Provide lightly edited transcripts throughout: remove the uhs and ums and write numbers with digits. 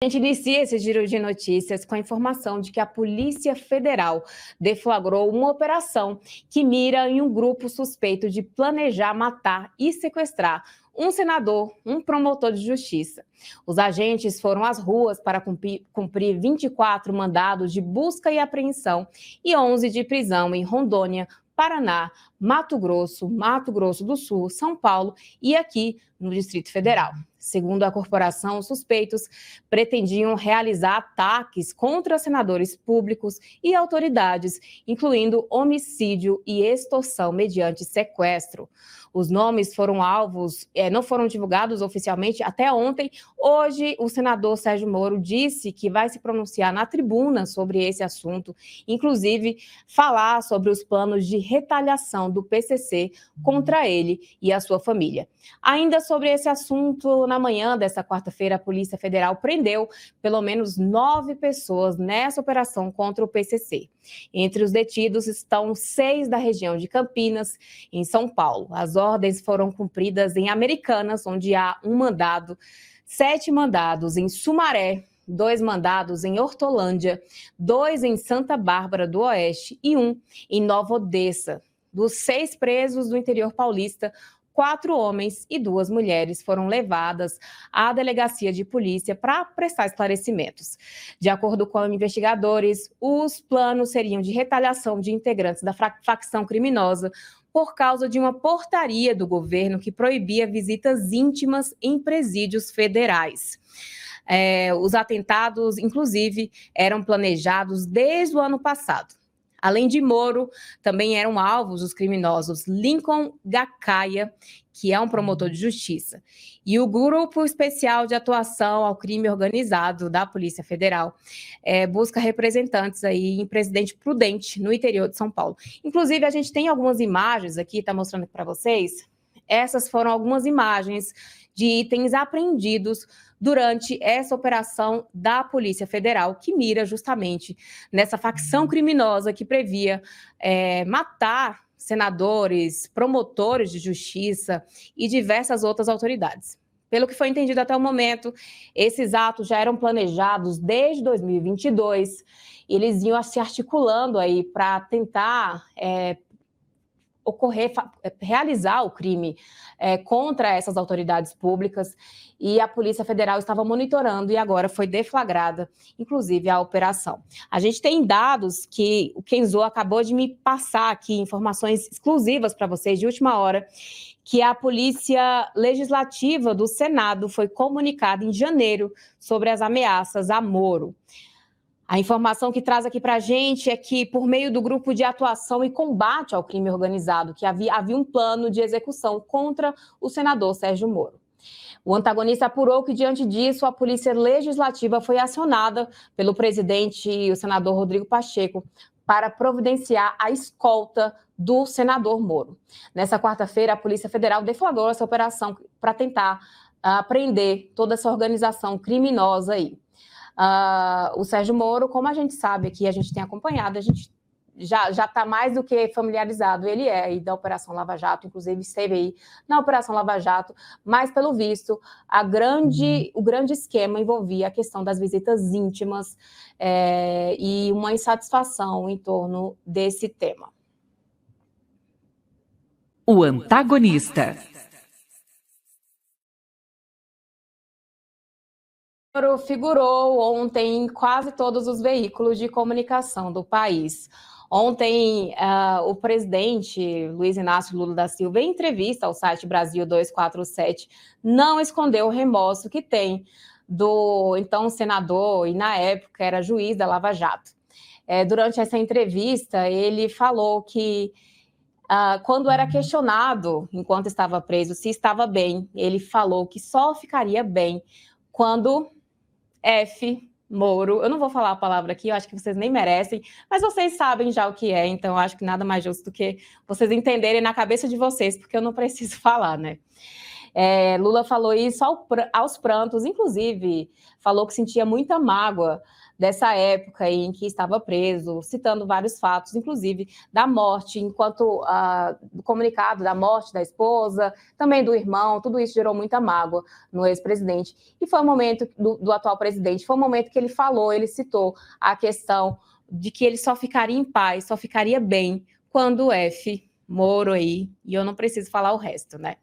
A gente inicia esse giro de notícias com a informação de que a Polícia Federal deflagrou uma operação que mira em um grupo suspeito de planejar matar e sequestrar um senador, um promotor de justiça. Os agentes foram às ruas para cumprir 24 mandados de busca e apreensão e 11 de prisão em Rondônia, Paraná, Mato Grosso do Sul, São Paulo e aqui no Distrito Federal. Segundo a corporação, os suspeitos pretendiam realizar ataques contra senadores públicos e autoridades, incluindo homicídio e extorsão mediante sequestro. Os nomes foram não foram divulgados oficialmente até ontem. Hoje, o senador Sérgio Moro disse que vai se pronunciar na tribuna sobre esse assunto, inclusive falar sobre os planos de retaliação do PCC contra ele e a sua família. Ainda sobre esse assunto, na manhã desta quarta-feira, a Polícia Federal prendeu pelo menos 9 pessoas nessa operação contra o PCC. Entre os detidos estão 6 da região de Campinas, em São Paulo. As ordens foram cumpridas em Americanas, onde há um mandado, 7 mandados em Sumaré, 2 mandados em Hortolândia, 2 em Santa Bárbara do Oeste e 1 em Nova Odessa. Dos 6 presos do interior paulista, 4 homens e 2 mulheres foram levadas à delegacia de polícia para prestar esclarecimentos. De acordo com investigadores, os planos seriam de retaliação de integrantes da facção criminosa por causa de uma portaria do governo que proibia visitas íntimas em presídios federais. Os atentados, inclusive, eram planejados desde o ano passado. Além de Moro, também eram alvos os criminosos Lincoln Gacaia, que é um promotor de justiça, e o Grupo Especial de Atuação ao Crime Organizado da Polícia Federal busca representantes aí em Presidente Prudente, no interior de São Paulo. Inclusive, a gente tem algumas imagens aqui, está mostrando aqui para vocês. Essas foram algumas imagens de itens apreendidos durante essa operação da Polícia Federal, que mira justamente nessa facção criminosa que previa matar senadores, promotores de justiça e diversas outras autoridades. Pelo que foi entendido até o momento, esses atos já eram planejados desde 2022, eles iam se articulando aí para tentar realizar o crime contra essas autoridades públicas, e a Polícia Federal estava monitorando e agora foi deflagrada, inclusive, a operação. A gente tem dados que o Kenzo acabou de me passar aqui, informações exclusivas para vocês de última hora, que a Polícia Legislativa do Senado foi comunicada em janeiro sobre as ameaças a Moro. A informação que traz aqui para a gente é que, por meio do Grupo de Atuação e Combate ao Crime Organizado, que havia um plano de execução contra o senador Sérgio Moro. O antagonista apurou que, diante disso, a Polícia Legislativa foi acionada pelo presidente, o senador Rodrigo Pacheco, para providenciar a escolta do senador Moro. Nessa quarta-feira, a Polícia Federal deflagrou essa operação para tentar prender toda essa organização criminosa aí. O Sérgio Moro, como a gente sabe aqui, a gente tem acompanhado, a gente já está mais do que familiarizado, ele é aí da Operação Lava Jato, inclusive esteve aí na Operação Lava Jato, mas pelo visto, o grande esquema envolvia a questão das visitas íntimas e uma insatisfação em torno desse tema. O antagonista. Moro figurou ontem em quase todos os veículos de comunicação do país. Ontem, o presidente Luiz Inácio Lula da Silva, em entrevista ao site Brasil 247, não escondeu o remorso que tem do então senador e, na época, era juiz da Lava Jato. Durante essa entrevista, ele falou que, quando era questionado, enquanto estava preso, se estava bem, ele falou que só ficaria bem quando Moro, eu não vou falar a palavra aqui, eu acho que vocês nem merecem, mas vocês sabem já o que é, então eu acho que nada mais justo do que vocês entenderem na cabeça de vocês, porque eu não preciso falar, né? Lula falou isso aos prantos, inclusive falou que sentia muita mágoa dessa época em que estava preso, citando vários fatos, inclusive da morte, do comunicado da morte da esposa, também do irmão, tudo isso gerou muita mágoa no ex-presidente. E foi o momento do atual presidente, foi o momento que ele citou a questão de que ele só ficaria em paz, só ficaria bem quando o F. Moro aí, e eu não preciso falar o resto, né?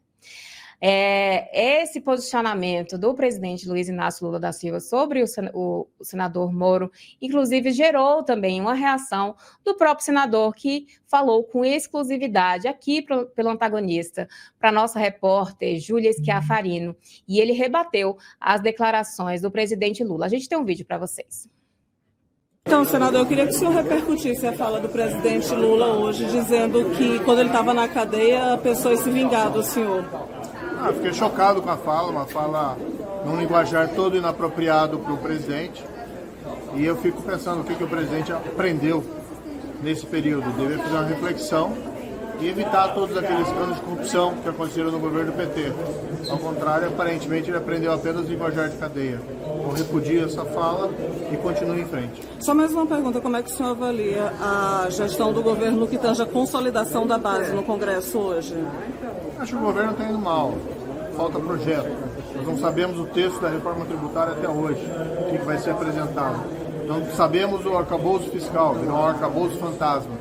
Esse posicionamento do presidente Luiz Inácio Lula da Silva sobre o senador Moro, inclusive, gerou também uma reação do próprio senador, que falou com exclusividade aqui pelo Antagonista, para a nossa repórter Júlia Schiafarino, e ele rebateu as declarações do presidente Lula. A gente tem um vídeo para vocês. Então, senador, eu queria que o senhor repercutisse a fala do presidente Lula hoje, dizendo que quando ele estava na cadeia, a pessoa ia se vingar do senhor. Fiquei chocado com a fala, uma fala num linguajar todo inapropriado para o presidente. E eu fico pensando o que o presidente aprendeu nesse período. Deveria fazer uma reflexão e evitar todos aqueles casos de corrupção que aconteceram no governo do PT. Ao contrário, aparentemente ele aprendeu apenas linguajar de cadeia. Eu repudio essa fala e continuo em frente. Só mais uma pergunta, como é que o senhor avalia a gestão do governo no que tange a consolidação da base no Congresso hoje? Acho que o governo está indo mal, falta projeto. Nós não sabemos o texto da reforma tributária até hoje, o que vai ser apresentado. Não sabemos o arcabouço fiscal, virou um arcabouço fantasma.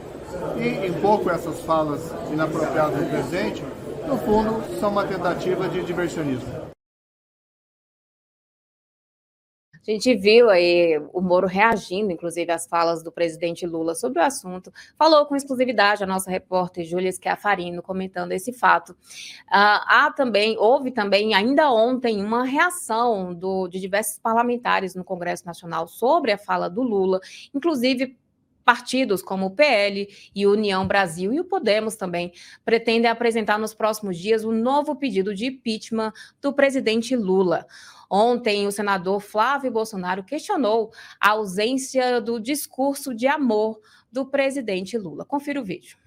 E, em pouco, essas falas inapropriadas do presidente, no fundo, são uma tentativa de diversionismo. A gente viu aí o Moro reagindo, inclusive, às falas do presidente Lula sobre o assunto. Falou com exclusividade a nossa repórter Júlia Schiafarino, comentando esse fato. Houve também, ainda ontem, uma reação de diversos parlamentares no Congresso Nacional sobre a fala do Lula, inclusive partidos como o PL e União Brasil e o Podemos também pretendem apresentar nos próximos dias um novo pedido de impeachment do presidente Lula. Ontem, o senador Flávio Bolsonaro questionou a ausência do discurso de amor do presidente Lula. Confira o vídeo.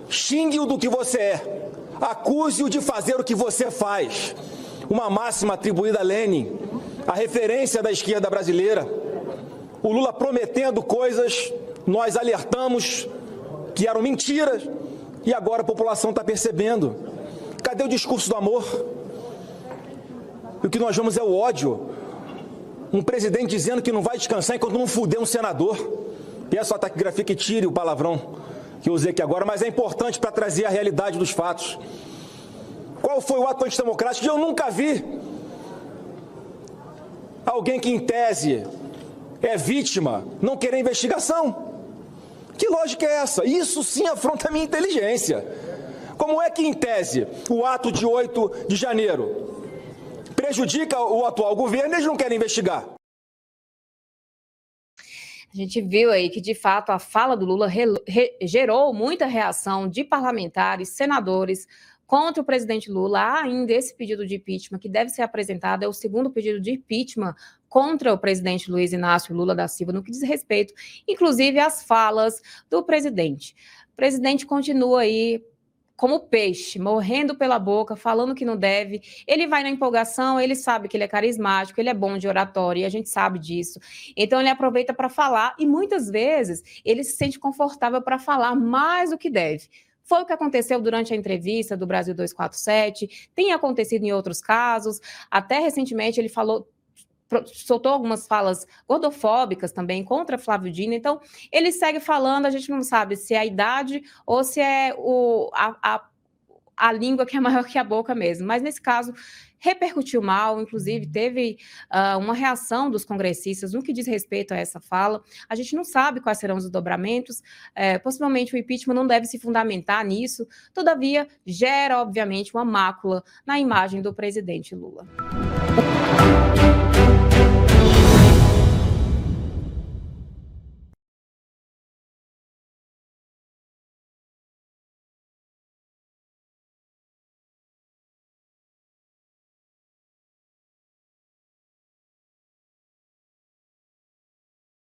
Xingue-o do que você é. Acuse-o de fazer o que você faz. Uma máxima atribuída a Lenin, a referência da esquerda brasileira. O Lula prometendo coisas, nós alertamos que eram mentiras e agora a população está percebendo. Cadê o discurso do amor? E o que nós vemos é o ódio. Um presidente dizendo que não vai descansar enquanto não fuder um senador. Peço a taquigrafia que tire o palavrão que eu usei aqui agora, mas é importante para trazer a realidade dos fatos. Qual foi o ato antidemocrático que eu nunca vi? Alguém que, em tese, é vítima, não querer investigação? Que lógica é essa? Isso sim afronta a minha inteligência. Como é que, em tese, o ato de 8 de janeiro prejudica o atual governo e eles não querem investigar? A gente viu aí que, de fato, a fala do Lula gerou muita reação de parlamentares, senadores, contra o presidente Lula. Há ainda esse pedido de impeachment que deve ser apresentado, é o segundo pedido de impeachment contra o presidente Luiz Inácio Lula da Silva, no que diz respeito, inclusive, às falas do presidente. O presidente continua aí como peixe, morrendo pela boca, falando que não deve. Ele vai na empolgação, ele sabe que ele é carismático, ele é bom de oratória, e a gente sabe disso. Então, ele aproveita para falar, e muitas vezes ele se sente confortável para falar mais do que deve. Foi o que aconteceu durante a entrevista do Brasil 247, tem acontecido em outros casos, até recentemente ele soltou algumas falas gordofóbicas também contra Flávio Dino. Então ele segue falando, a gente não sabe se é a idade ou se é a língua que é maior que a boca mesmo, mas nesse caso repercutiu mal, inclusive teve uma reação dos congressistas no que diz respeito a essa fala. A gente não sabe quais serão os desdobramentos, possivelmente o impeachment não deve se fundamentar nisso, todavia gera, obviamente, uma mácula na imagem do presidente Lula.